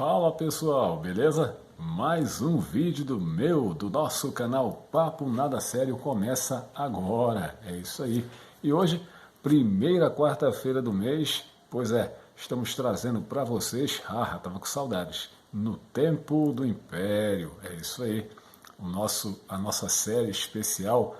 Fala pessoal, beleza? Mais um vídeo do nosso canal Papo Nada Sério começa agora, é isso aí. E hoje, primeira quarta-feira do mês, pois é, estamos trazendo para vocês, tava com saudades, no Tempo do Império, é isso aí. A nossa série especial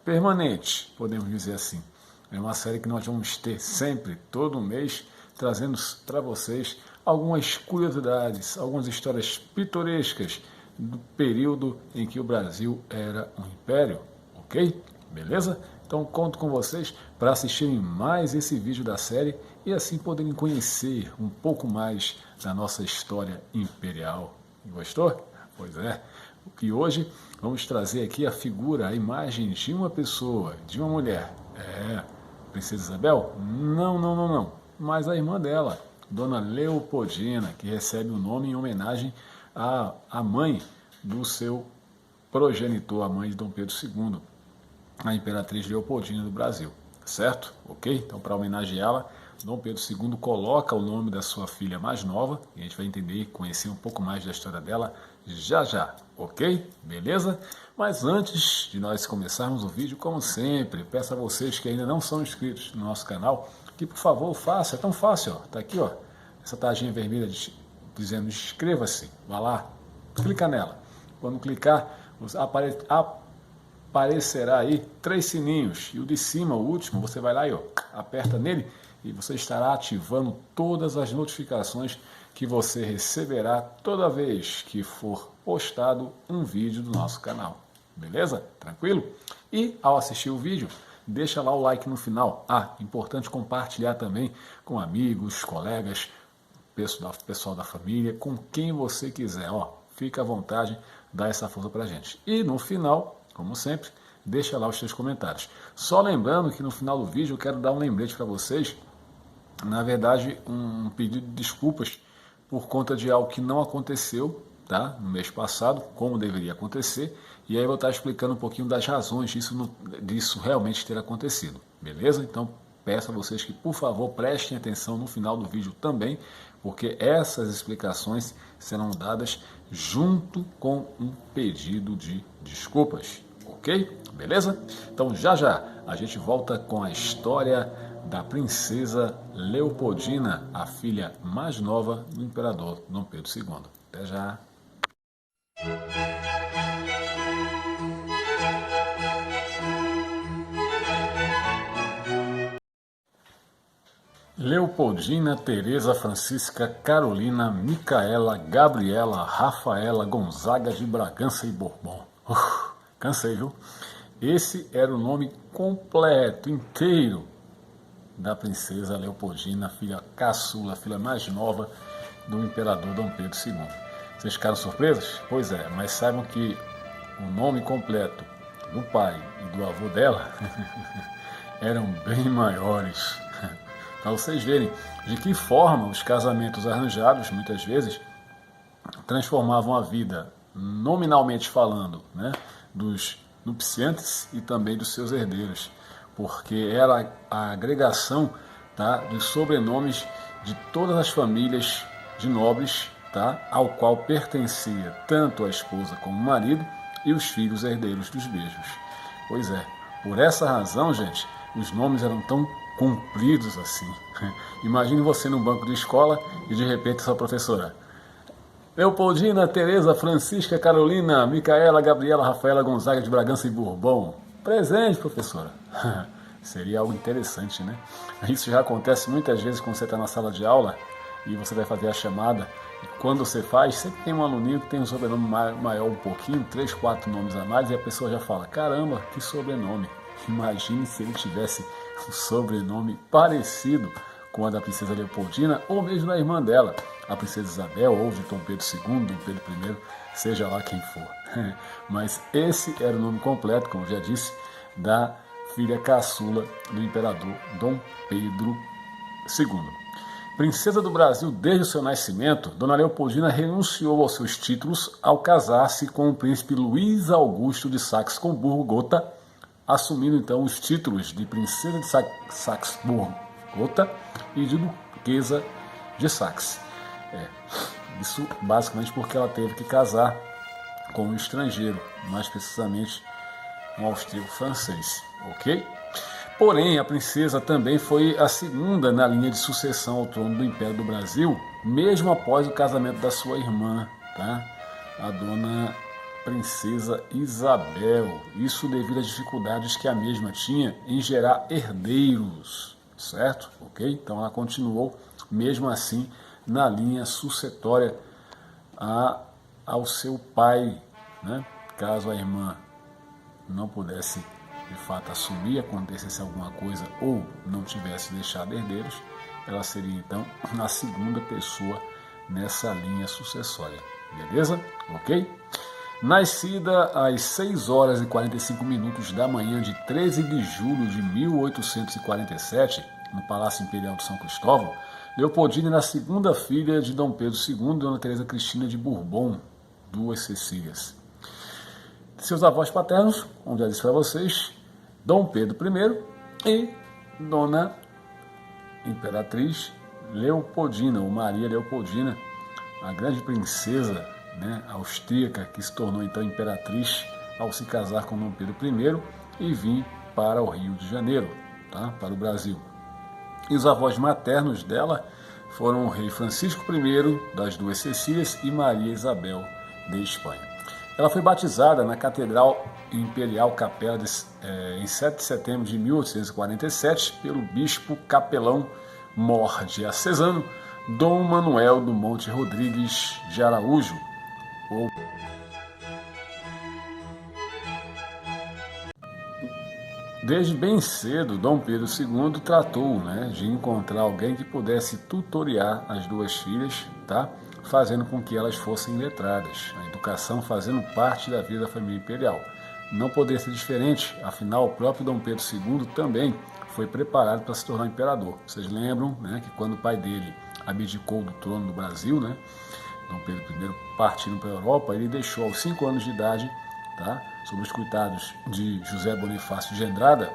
permanente, podemos dizer assim. É uma série que nós vamos ter sempre, todo mês, trazendo para vocês algumas curiosidades, algumas histórias pitorescas do período em que o Brasil era um império, ok? Beleza? Então conto com vocês para assistirem mais esse vídeo da série e assim poderem conhecer um pouco mais da nossa história imperial. Gostou? Pois é. E hoje vamos trazer aqui a figura, a imagem de uma pessoa, de uma mulher. Princesa Isabel? Não. Mas a irmã dela, Dona Leopoldina, que recebe o nome em homenagem à mãe do seu progenitor, a mãe de Dom Pedro II, a Imperatriz Leopoldina do Brasil, certo? Ok? Então, para homenageá-la, Dom Pedro II coloca o nome da sua filha mais nova, e a gente vai entender e conhecer um pouco mais da história dela já, ok? Beleza? Mas antes de nós começarmos o vídeo, como sempre, peço a vocês que ainda não são inscritos no nosso canal, que por favor faça, é tão fácil, ó, tá aqui, ó, essa tarjinha vermelha dizendo inscreva-se, vá lá, clica nela. Quando clicar, aparecerá aí 3 sininhos, e o de cima, o último, você vai lá e aperta nele, e você estará ativando todas as notificações que você receberá toda vez que for postado um vídeo do nosso canal. Beleza? Tranquilo? E ao assistir o vídeo, deixa lá o like no final. Importante compartilhar também com amigos, colegas, pessoal da família, com quem você quiser. Fica à vontade, dá essa força pra gente. E no final, como sempre, deixa lá os seus comentários. Só lembrando que no final do vídeo eu quero dar um lembrete para vocês, na verdade um pedido de desculpas por conta de algo que não aconteceu, tá? No mês passado, como deveria acontecer, e aí eu vou estar explicando um pouquinho das razões disso realmente ter acontecido, beleza? Então peço a vocês que por favor prestem atenção no final do vídeo também, porque essas explicações serão dadas junto com um pedido de desculpas, ok? Beleza? Então já a gente volta com a história da princesa Leopoldina, a filha mais nova do imperador Dom Pedro II. Até já! Leopoldina Teresa Francisca Carolina Micaela Gabriela Rafaela Gonzaga de Bragança e Bourbon. Cansei, viu? Esse era o nome completo, inteiro, da princesa Leopoldina, filha caçula, filha mais nova do imperador Dom Pedro II. Vocês ficaram surpresos? Pois é, mas saibam que o nome completo do pai e do avô dela eram bem maiores. Para vocês verem de que forma os casamentos arranjados, muitas vezes, transformavam a vida, nominalmente falando, né, dos nupciantes e também dos seus herdeiros, porque era a agregação, tá, dos sobrenomes de todas as famílias de nobres, tá, ao qual pertencia tanto a esposa como o marido e os filhos herdeiros dos mesmos. Pois é, por essa razão, gente, os nomes eram tão compridos assim. Imagine você num banco de escola e de repente sua professora: Leopoldina Teresa Francisca Carolina Micaela Gabriela Rafaela Gonzaga de Bragança e Bourbon. Presente, professora. Seria algo interessante, né? Isso já acontece muitas vezes quando você está na sala de aula e você vai fazer a chamada. E quando você faz, sempre tem um aluninho que tem um sobrenome maior um pouquinho, 3, 4 nomes a mais, e a pessoa já fala: caramba, que sobrenome. Imagine se ele tivesse um sobrenome parecido com a da princesa Leopoldina, ou mesmo da irmã dela, a princesa Isabel, ou de Dom Pedro II, Dom Pedro I, seja lá quem for. Mas esse era o nome completo, como já disse, da filha caçula do imperador Dom Pedro II. Princesa do Brasil desde o seu nascimento, Dona Leopoldina renunciou aos seus títulos ao casar-se com o príncipe Luís Augusto de Saxe-Coburgo-Gotha, assumindo então os títulos de princesa de Saxe-Coburgo-Gotha e de duquesa de Saxe. Isso basicamente porque ela teve que casar com um estrangeiro, mais precisamente um austríaco francês, ok? Porém, a princesa também foi a segunda na linha de sucessão ao trono do Império do Brasil, mesmo após o casamento da sua irmã, tá? A dona Princesa Isabel. Isso devido às dificuldades que a mesma tinha em gerar herdeiros, certo? Ok? Então ela continuou, mesmo assim, na linha sucessória ao seu pai, né? Caso a irmã não pudesse de fato assumir, acontecesse alguma coisa ou não tivesse deixado herdeiros, ela seria então a segunda pessoa nessa linha sucessória. Beleza? Ok? Nascida às 6 horas e 45 minutos da manhã de 13 de julho de 1847, no Palácio Imperial de São Cristóvão, Leopoldina era a segunda filha de Dom Pedro II e Dona Teresa Cristina de Bourbon, duas Cecílias. Seus avós paternos, como já disse para vocês, Dom Pedro I e Dona Imperatriz Leopoldina, ou Maria Leopoldina, a grande princesa, né, austríaca, que se tornou então imperatriz ao se casar com Dom Pedro I e vir para o Rio de Janeiro, tá, para o Brasil. E os avós maternos dela foram o rei Francisco I das duas Cecílias e Maria Isabel de Espanha. Ela foi batizada na Catedral Imperial Capela em 7 de setembro de 1847 pelo bispo capelão mor diocesano Dom Manuel do Monte Rodrigues de Araújo. Desde bem cedo, Dom Pedro II tratou, né, de encontrar alguém que pudesse tutoriar as duas filhas, tá, fazendo com que elas fossem letradas, a educação fazendo parte da vida da família imperial. Não poderia ser diferente, afinal, o próprio Dom Pedro II também foi preparado para se tornar imperador. Vocês lembram, né, que quando o pai dele abdicou do trono do Brasil, né, Dom Pedro I partindo para a Europa, ele deixou aos 5 anos de idade, tá, sob os cuidados de José Bonifácio de Andrada,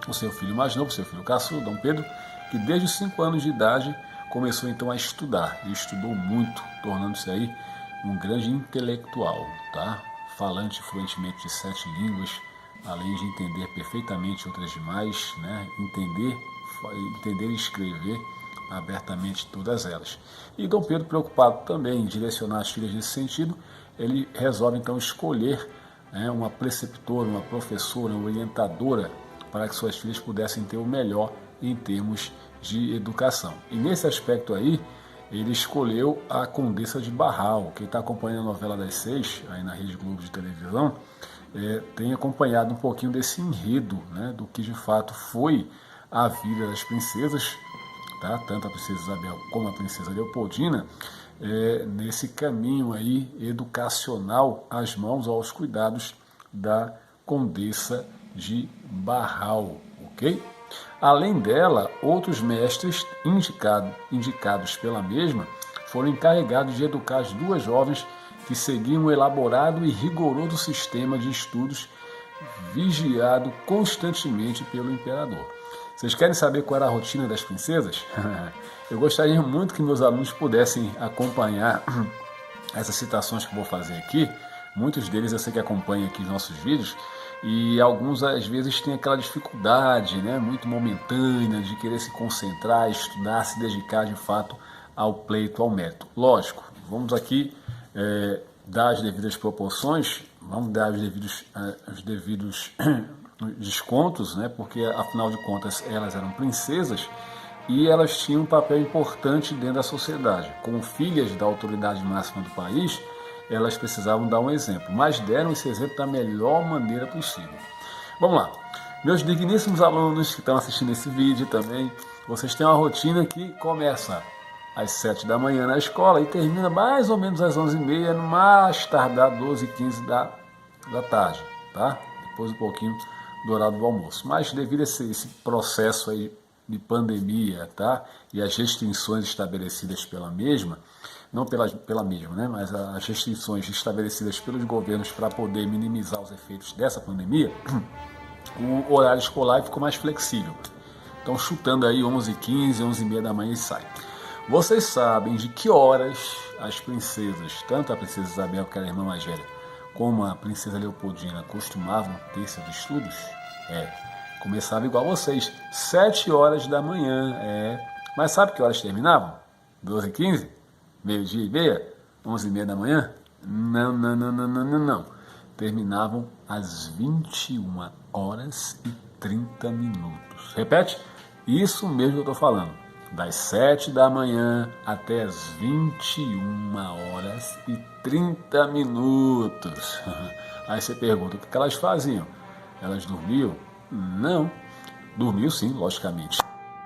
o seu filho mais novo, seu filho caçula, Dom Pedro, que desde os 5 anos de idade começou então a estudar, e estudou muito, tornando-se aí um grande intelectual, tá? Falante fluentemente de 7 línguas, além de entender perfeitamente outras demais, né? entender e escrever abertamente todas elas. E Dom Pedro, preocupado também em direcionar as filhas nesse sentido, ele resolve então escolher, né, uma preceptora, uma professora, uma orientadora, para que suas filhas pudessem ter o melhor em termos de educação. E nesse aspecto aí, ele escolheu a Condessa de Barral. Quem está acompanhando a novela das 6, aí na Rede Globo de televisão, tem acompanhado um pouquinho desse enredo, né, do que de fato foi a vida das princesas, tá? Tanto a princesa Isabel como a princesa Leopoldina, nesse caminho aí educacional às mãos, aos cuidados da Condessa de Barral, ok? Além dela, outros mestres indicados pela mesma foram encarregados de educar as duas jovens que seguiam um elaborado e rigoroso sistema de estudos vigiado constantemente pelo imperador. Vocês querem saber qual era a rotina das princesas? Eu gostaria muito que meus alunos pudessem acompanhar essas citações que eu vou fazer aqui. Muitos deles eu sei que acompanham aqui os nossos vídeos, e alguns às vezes têm aquela dificuldade, né, muito momentânea, de querer se concentrar, estudar, se dedicar de fato ao pleito, ao mérito. Lógico, vamos aqui dar as devidas proporções, vamos dar os devidos descontos, né, porque afinal de contas elas eram princesas e elas tinham um papel importante dentro da sociedade. Como filhas da autoridade máxima do país, elas precisavam dar um exemplo, mas deram esse exemplo da melhor maneira possível. Vamos lá. Meus digníssimos alunos que estão assistindo esse vídeo também, vocês têm uma rotina que começa às 7 da manhã na escola e termina mais ou menos às 11h30, no mais tardar 12h15 da tarde, tá? Depois um pouquinho do horário do almoço. Mas devido a esse processo aí de pandemia, tá? E as restrições estabelecidas pela mesma, não pela mesma, né? Mas as restrições estabelecidas pelos governos para poder minimizar os efeitos dessa pandemia, o horário escolar ficou mais flexível. Então, chutando aí 11h15, 11h30 da manhã e sai. Vocês sabem de que horas as princesas, tanto a princesa Isabel, que era a irmã mais velha, como a princesa Leopoldina, costumavam ter seus estudos? Começava igual vocês, 7 horas da manhã. Mas sabe que horas terminavam? 12h15? Meio-dia e meia? 11h30 da manhã? Não, não, não, não, não, não, não. Terminavam às 21 horas e 30 minutos. Repete? Isso mesmo que eu estou falando. Das 7 da manhã até as 21 horas e 30 minutos. Aí você pergunta, o que elas faziam? Elas dormiam? Não. Dormiam sim, logicamente.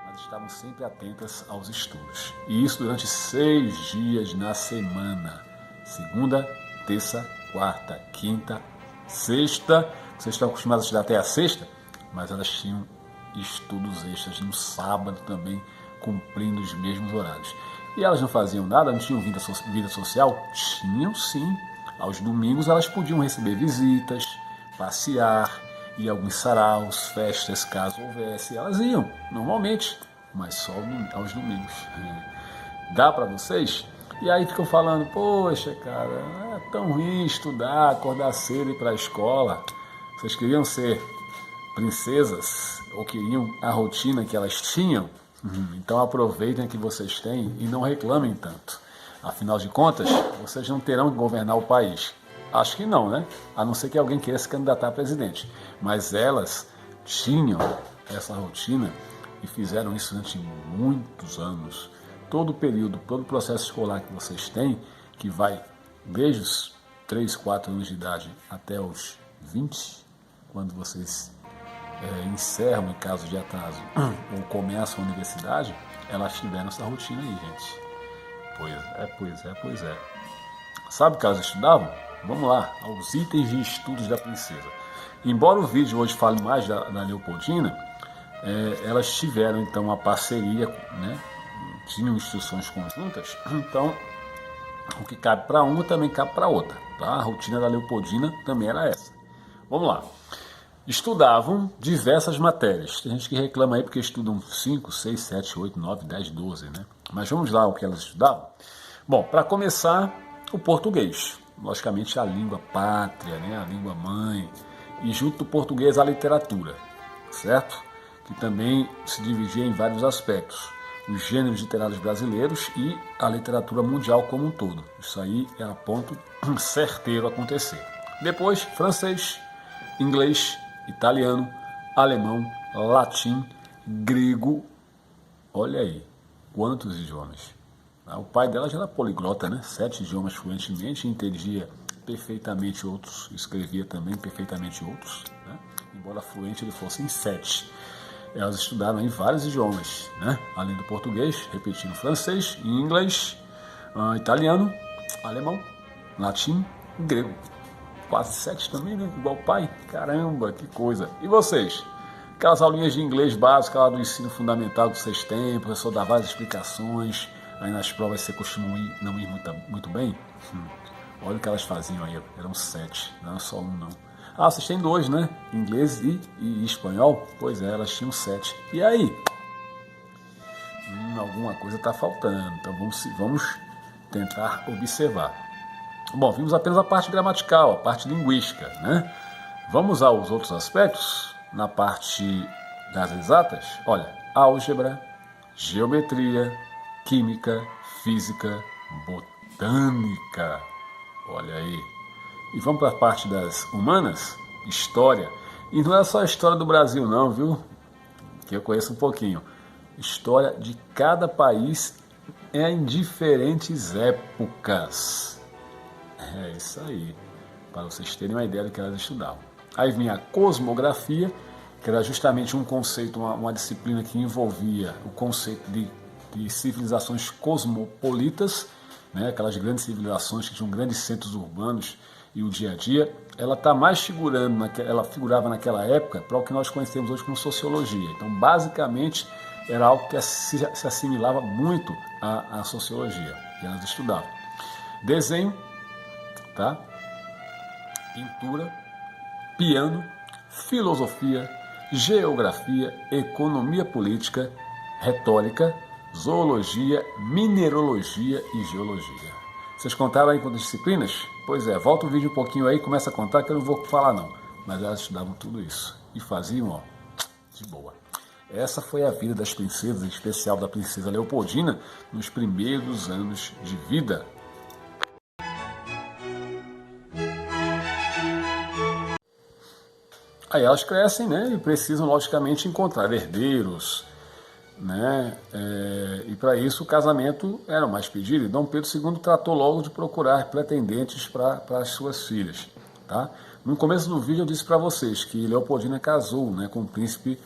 Mas estavam sempre atentas aos estudos. E isso durante 6 dias na semana. Segunda, terça, quarta, quinta, sexta. Vocês estão acostumados a estudar até a sexta? Mas elas tinham estudos extras no sábado também, cumprindo os mesmos horários. E elas não faziam nada, não tinham vida social? Tinham sim. Aos domingos elas podiam receber visitas, passear, ir a alguns saraus, festas, caso houvesse. Elas iam, normalmente, mas só aos domingos. Dá para vocês? E aí ficam falando, poxa, cara, é tão ruim estudar, acordar cedo e ir para a escola. Vocês queriam ser princesas ou queriam a rotina que elas tinham? Então aproveitem que vocês têm e não reclamem tanto. Afinal de contas, vocês não terão que governar o país. Acho que não, né? A não ser que alguém queira se candidatar a presidente. Mas elas tinham essa rotina e fizeram isso durante muitos anos. Todo o período, todo o processo escolar que vocês têm, que vai desde os 3, 4 anos de idade até os 20, quando vocês encerram em caso de atraso ou começam a universidade, elas tiveram essa rotina aí, gente. Pois é. Sabe o que elas estudavam? Vamos lá, aos itens de estudos da princesa. Embora o vídeo hoje fale mais da Leopoldina, elas tiveram então uma parceria, né? Tinham instruções conjuntas, então o que cabe para uma também cabe para outra. Tá? A rotina da Leopoldina também era essa. Vamos lá. Estudavam diversas matérias. Tem gente que reclama aí porque estudam 5, 6, 7, 8, 9, 10, 12, né? Mas vamos lá o que elas estudavam. Bom, para começar, o português. Logicamente a língua pátria, né? A língua mãe. E junto do português a literatura, certo? Que também se dividia em vários aspectos. Os gêneros literários brasileiros e a literatura mundial como um todo. Isso aí era ponto certeiro a acontecer. Depois, francês, inglês, italiano, alemão, latim, grego. Olha aí, quantos idiomas. O pai dela já era poliglota, né? 7 idiomas fluentemente, entendia perfeitamente outros, escrevia também perfeitamente outros, né? Embora fluente ele fosse em 7. Elas estudaram em vários idiomas, né? Além do português, repetindo francês, inglês, italiano, alemão, latim e grego. Quase 7 também, né? Igual o pai. Caramba, que coisa. E vocês? Aquelas aulinhas de inglês básicas lá do ensino fundamental que vocês têm, o professor dá várias explicações, aí nas provas você costuma não ir muito bem? Olha o que elas faziam aí, eram 7, não era só um não. Ah, vocês têm 2, né? Inglês e espanhol? Pois é, elas tinham 7. E aí? Alguma coisa está faltando, então vamos tentar observar. Bom, vimos apenas a parte gramatical, a parte linguística, né? Vamos aos outros aspectos, na parte das exatas. Olha, álgebra, geometria, química, física, botânica. Olha aí. E vamos para a parte das humanas, história. E não é só a história do Brasil não, viu? Que eu conheço um pouquinho. História de cada país em diferentes épocas. É isso aí, para vocês terem uma ideia do que elas estudavam. Aí vinha a cosmografia, que era justamente um conceito, uma disciplina que envolvia o conceito de civilizações cosmopolitas, né? Aquelas grandes civilizações que tinham grandes centros urbanos e o dia a dia. Ela está mais figurando, ela figurava naquela época para o que nós conhecemos hoje como sociologia. Então, basicamente, era algo que se assimilava muito à sociologia, que elas estudavam. Desenho, tá? Pintura, piano, filosofia, geografia, economia política, retórica, zoologia, mineralogia e geologia. Vocês contaram aí quantas disciplinas? Pois é, volta o vídeo um pouquinho aí, começa a contar que eu não vou falar não. Mas elas estudavam tudo isso e faziam, ó, de boa. Essa foi a vida das princesas, em especial da princesa Leopoldina, nos primeiros anos de vida. Aí elas crescem, né, e precisam, logicamente, encontrar herdeiros, né, e para isso o casamento era o mais pedido. E Dom Pedro II tratou logo de procurar pretendentes para as suas filhas. Tá? No começo do vídeo eu disse para vocês que Leopoldina casou, né, com o príncipe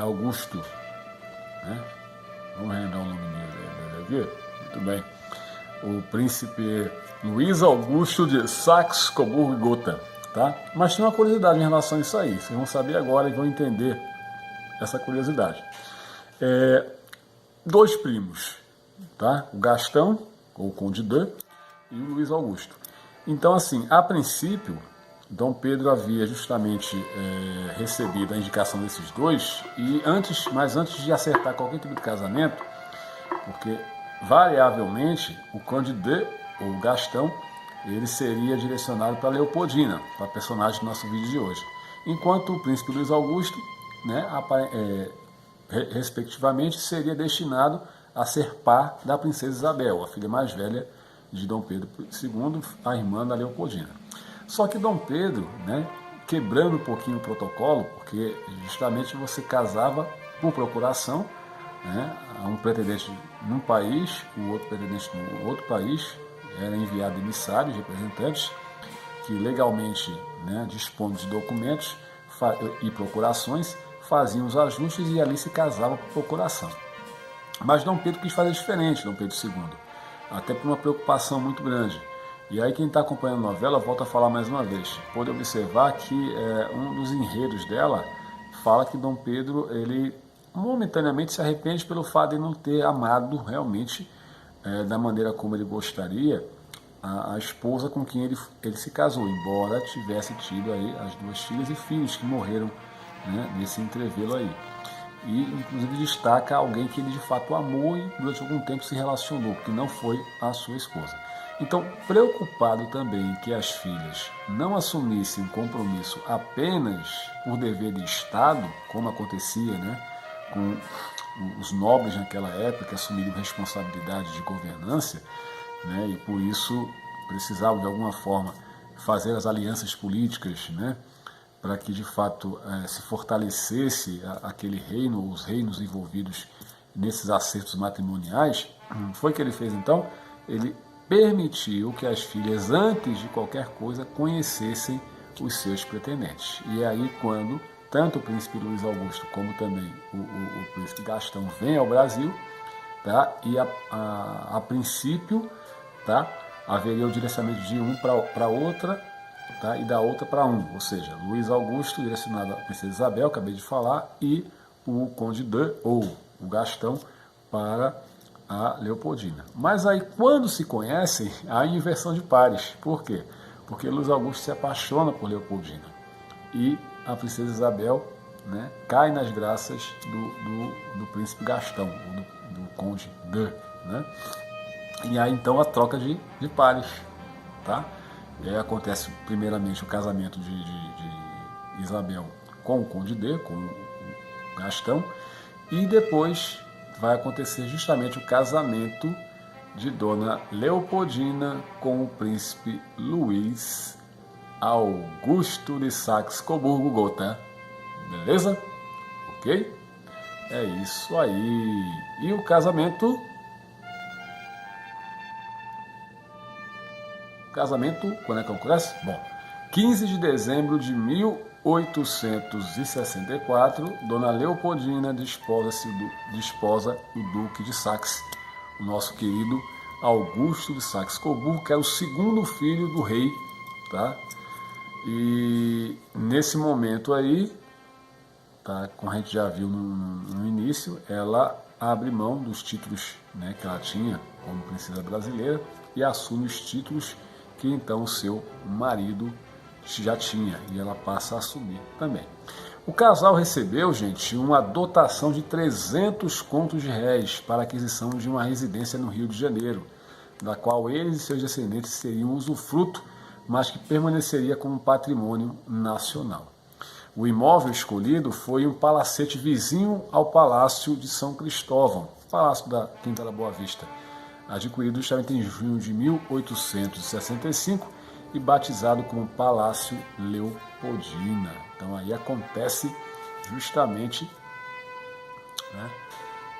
Augusto. Né? Vamos relembrar o nome dele aqui? Muito bem. O príncipe Luís Augusto de Saxe-Coburgo-Gotha. Tá? Mas tem uma curiosidade em relação a isso aí. Vocês vão saber agora e vão entender essa curiosidade. Dois primos, tá? O Gastão, ou o Conde de, e o Luís Augusto. Então, assim, a princípio, Dom Pedro havia justamente recebido a indicação desses dois, mas antes de acertar qualquer tipo de casamento, porque variavelmente o Conde de, ou o Gastão, ele seria direcionado para Leopoldina, para a personagem do nosso vídeo de hoje. Enquanto o príncipe Luís Augusto, né, respectivamente, seria destinado a ser par da princesa Isabel, a filha mais velha de Dom Pedro II, a irmã da Leopoldina. Só que Dom Pedro, né, quebrando um pouquinho o protocolo, porque justamente você casava por procuração, né, um pretendente num país, o outro pretendente no outro país, era enviado emissários, representantes, que legalmente, né, dispõem de documentos e procurações, faziam os ajustes e ali se casavam por procuração. Mas Dom Pedro quis fazer diferente, Dom Pedro II, até por uma preocupação muito grande. E aí quem está acompanhando a novela, volta a falar mais uma vez, pode observar que um dos enredos dela fala que Dom Pedro, ele momentaneamente se arrepende pelo fato de não ter amado realmente da maneira como ele gostaria a esposa com quem ele se casou, embora tivesse tido aí as duas filhas e filhos que morreram, né, nesse entrevelo aí. E inclusive destaca alguém que ele de fato amou e durante algum tempo se relacionou, que não foi a sua esposa. Então, preocupado também em que as filhas não assumissem compromisso apenas por dever de Estado, como acontecia, né, com os nobres naquela época que assumiram responsabilidade de governância, né, e por isso precisavam de alguma forma fazer as alianças políticas, né, para que de fato se fortalecesse aquele reino, os reinos envolvidos nesses acertos matrimoniais. Foi que ele fez então? Ele permitiu que as filhas, antes de qualquer coisa, conhecessem os seus pretendentes. E é aí quando tanto o príncipe Luís Augusto como também o príncipe Gastão vêm ao Brasil, tá? E a princípio, tá, haveria o direcionamento de um para outra, tá, e da outra para um, ou seja, Luís Augusto direcionado à princesa Isabel, acabei de falar, e o Conde de, ou o Gastão, para a Leopoldina. Mas aí, quando se conhecem, há inversão de pares. Por quê? Porque Luís Augusto se apaixona por Leopoldina e a princesa Isabel, né, cai nas graças do príncipe Gastão, ou do Conde de, né? E aí então a troca de pares, tá? E aí acontece primeiramente o casamento de Isabel com o Conde de, com o Gastão, e depois vai acontecer justamente o casamento de Dona Leopoldina com o príncipe Luís Augusto de Saxe-Coburgo-Gotha. Beleza? Ok? É isso aí. E o casamento... quando é que acontece? Bom, 15 de dezembro de 1864, Dona Leopoldina desposa o Duque de Saxe, o nosso querido Augusto de Saxe-Coburgo, que era o segundo filho do rei, tá? E nesse momento aí, tá, como a gente já viu no início, ela abre mão dos títulos, né, que ela tinha como princesa brasileira e assume os títulos que então o seu marido já tinha, e ela passa a assumir também. O casal recebeu, gente, uma dotação de 300 contos de réis para a aquisição de uma residência no Rio de Janeiro, da qual eles e seus descendentes seriam usufruto, mas que permaneceria como patrimônio nacional. O imóvel escolhido foi um palacete vizinho ao Palácio de São Cristóvão, Palácio da Quinta da Boa Vista, adquirido justamente em junho de 1865 e batizado como Palácio Leopoldina. Então aí acontece justamente, né,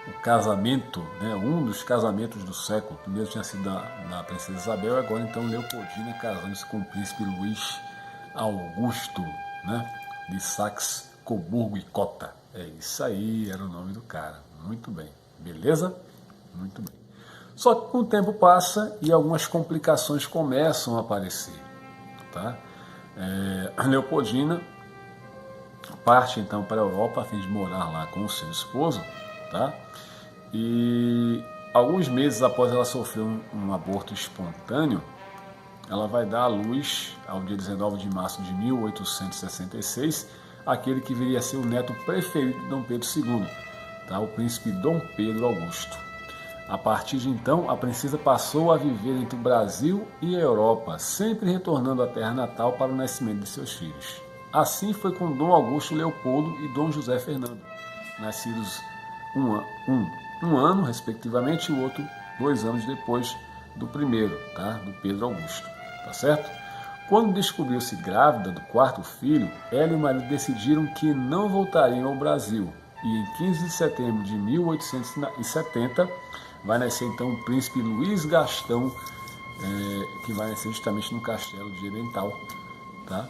o casamento, né, um dos casamentos do século. O primeiro tinha sido da Princesa Isabel, agora então Leopoldina casando-se com o príncipe Luís Augusto, né, de Saxe-Coburgo e Gotha. É isso aí, era o nome do cara. Muito bem, beleza? Muito bem. Só que com o tempo passa e algumas complicações começam a aparecer. Tá? Leopoldina parte então para a Europa a fim de morar lá com o seu esposo. Tá? E alguns meses após ela sofrer um aborto espontâneo, ela vai dar à luz, ao dia 19 de março de 1866, aquele que viria a ser o neto preferido de Dom Pedro II, tá? O príncipe Dom Pedro Augusto. A partir de então, a princesa passou a viver entre o Brasil e a Europa, sempre retornando à terra natal para o nascimento de seus filhos. Assim foi com Dom Augusto Leopoldo e Dom José Fernando, nascidos um ano, respectivamente, e o outro 2 anos depois do primeiro, tá? Do Pedro Augusto, tá certo? Quando descobriu-se grávida do quarto filho, ela e o marido decidiram que não voltariam ao Brasil, e em 15 de setembro de 1870 vai nascer então o príncipe Luís Gastão, que vai nascer justamente no castelo de Hermental, tá?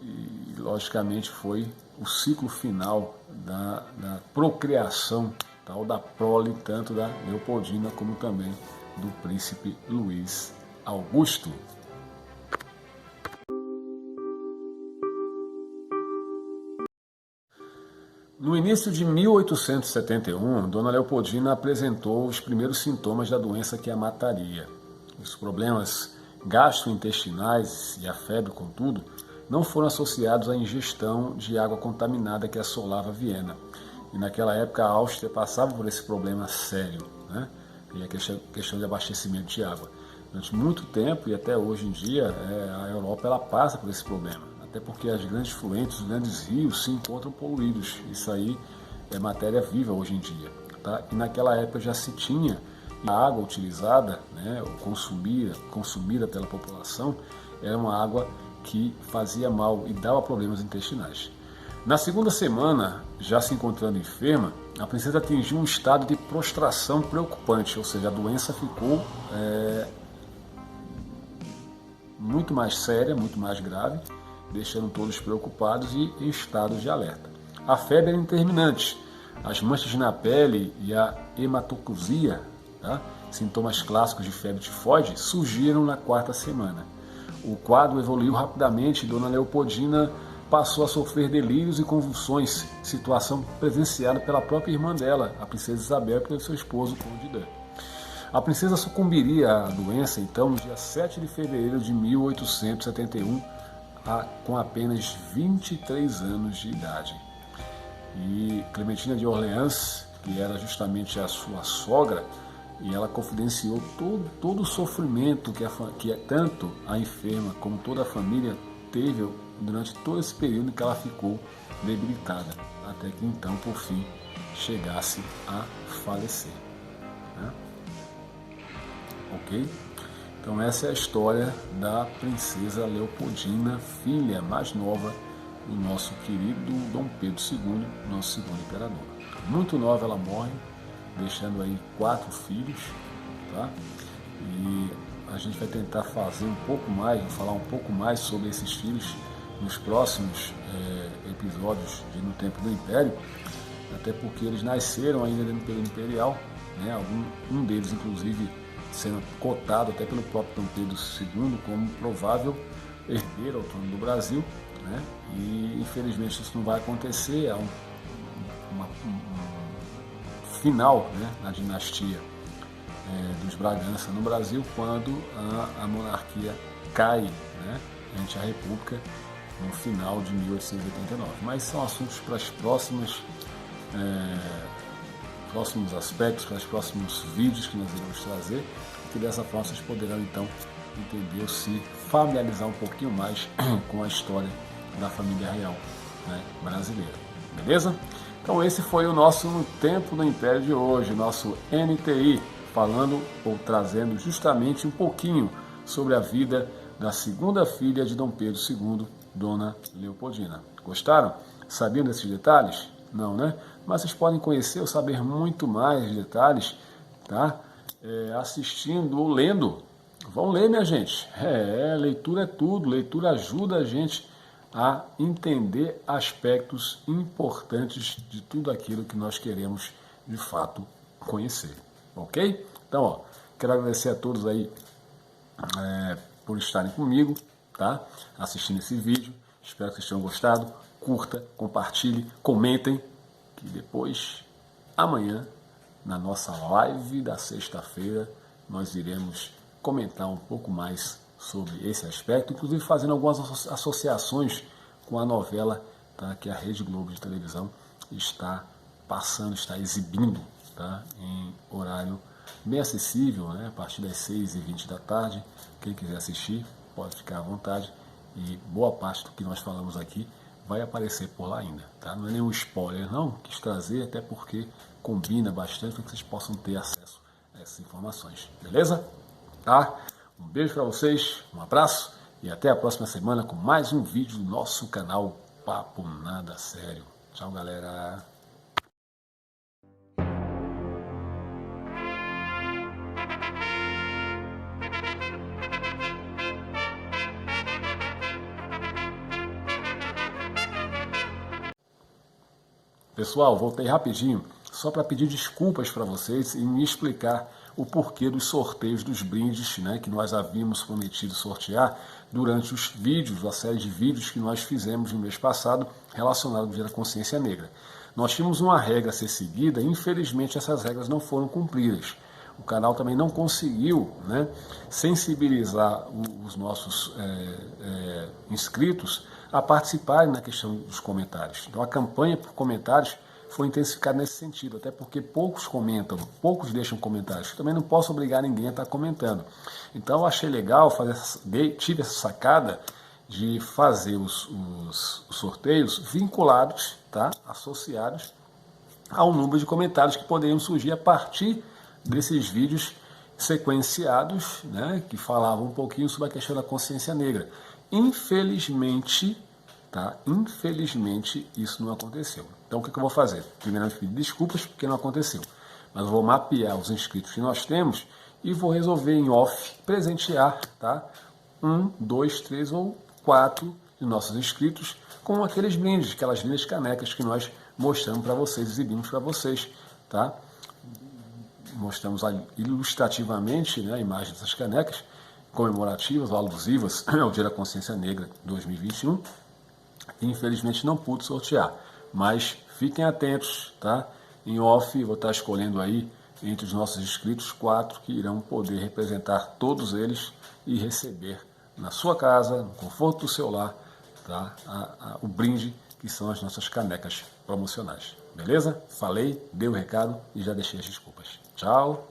E logicamente foi o ciclo final da procriação, tal, da prole, tanto da Leopoldina como também do príncipe Luís Augusto. No início de 1871, Dona Leopoldina apresentou os primeiros sintomas da doença que a mataria. Os problemas gastrointestinais e a febre, contudo, não foram associados à ingestão de água contaminada que assolava Viena. E naquela época a Áustria passava por esse problema sério, né? E a questão de abastecimento de água. Durante muito tempo e até hoje em dia, a Europa ela passa por esse problema. Até porque as grandes fluentes, os grandes rios se encontram poluídos. Isso aí é matéria viva hoje em dia. Tá? E naquela época já se tinha a água utilizada, né, ou consumida pela população, era uma água que fazia mal e dava problemas intestinais. Na segunda semana, já se encontrando enferma, a princesa atingiu um estado de prostração preocupante, ou seja, a doença ficou muito mais séria, muito mais grave, deixando todos preocupados e em estado de alerta. A febre era interminante, as manchas na pele e a hematocusia, tá? Sintomas clássicos de febre tifoide, surgiram na quarta semana. O quadro evoluiu rapidamente e Dona Leopoldina passou a sofrer delírios e convulsões, situação presenciada pela própria irmã dela, a princesa Isabel, e pelo seu esposo, Conde Dan. A princesa sucumbiria à doença, então, no dia 7 de fevereiro de 1871, com apenas 23 anos de idade. E Clementina de Orleans, que era justamente a sua sogra, e ela confidenciou todo o sofrimento que tanto a enferma como toda a família teve durante todo esse período em que ela ficou debilitada, até que então, por fim, chegasse a falecer. Né? Ok? Então essa é a história da princesa Leopoldina, filha mais nova do nosso querido Dom Pedro II, nosso segundo imperador. Muito nova ela morre, deixando aí 4 filhos, tá? E a gente vai tentar fazer um pouco mais, falar um pouco mais sobre esses filhos nos próximos episódios de No Tempo do Império, até porque eles nasceram ainda no período imperial, né? Um deles, inclusive, sendo cotado até pelo próprio Dom Pedro II como provável herdeiro ao trono do Brasil, né? E infelizmente isso não vai acontecer, há um final, né, na dinastia dos Bragança no Brasil, quando a monarquia cai, né, ante a República, no final de 1889. Mas são assuntos para as próximos aspectos, para os próximos vídeos que nós iremos trazer, que dessa forma vocês poderão então entender ou se familiarizar um pouquinho mais com a história da família real, né, brasileira. Beleza? Então esse foi o nosso No Tempo do Império de hoje, nosso NTI, falando ou trazendo justamente um pouquinho sobre a vida da segunda filha de Dom Pedro II, Dona Leopoldina. Gostaram? Sabiam desses detalhes? Não, né? Mas vocês podem conhecer ou saber muito mais detalhes, tá? Assistindo ou lendo. Vão ler, minha gente. Leitura é tudo. Leitura ajuda a gente a entender aspectos importantes de tudo aquilo que nós queremos, de fato, conhecer. Ok? Então, ó, quero agradecer a todos aí por estarem comigo, tá? Assistindo esse vídeo. Espero que vocês tenham gostado. Curta, compartilhe, comentem, que depois, amanhã, na nossa live da sexta-feira, nós iremos comentar um pouco mais sobre esse aspecto, inclusive fazendo algumas associações com a novela, tá, que a Rede Globo de televisão está passando, está exibindo, tá, em horário bem acessível, né, a partir das 6h20 da tarde. Quem quiser assistir pode ficar à vontade, e boa parte do que nós falamos aqui vai aparecer por lá ainda, tá? Não é nenhum spoiler não, quis trazer até porque combina bastante para que vocês possam ter acesso a essas informações, beleza? Tá? Um beijo para vocês, um abraço e até a próxima semana com mais um vídeo do nosso canal Papo Nada Sério. Tchau, galera! Pessoal, voltei rapidinho, só para pedir desculpas para vocês e me explicar o porquê dos sorteios dos brindes, né, que nós havíamos prometido sortear durante os vídeos, a série de vídeos que nós fizemos no mês passado relacionado ao Dia da Consciência Negra. Nós tínhamos uma regra a ser seguida e infelizmente essas regras não foram cumpridas. O canal também não conseguiu, né, sensibilizar os nossos inscritos a participarem na questão dos comentários. Então a campanha por comentários foi intensificada nesse sentido, até porque poucos comentam, poucos deixam comentários. Eu também não posso obrigar ninguém a estar comentando. Então eu achei legal, tive essa sacada de fazer os sorteios vinculados, tá, associados ao número de comentários que poderiam surgir a partir desses vídeos sequenciados, né, que falavam um pouquinho sobre a questão da consciência negra. Infelizmente, tá? Infelizmente isso não aconteceu. Então o que eu vou fazer? Primeiro, pedir desculpas porque não aconteceu. Mas eu vou mapear os inscritos que nós temos e vou resolver em off presentear, tá, 1, 2, 3 ou 4 de nossos inscritos com aqueles brindes, aquelas lindas canecas que nós mostramos para vocês, exibimos para vocês, tá? Mostramos ilustrativamente, né, a imagem dessas canecas comemorativas ou alusivas ao Dia da Consciência Negra 2021. Infelizmente não pude sortear, mas fiquem atentos, tá? Em off vou estar escolhendo aí entre os nossos inscritos 4 que irão poder representar todos eles e receber na sua casa, no conforto do seu lar, tá, o brinde que são as nossas canecas promocionais. Beleza? Falei, dei o recado e já deixei as desculpas. Tchau!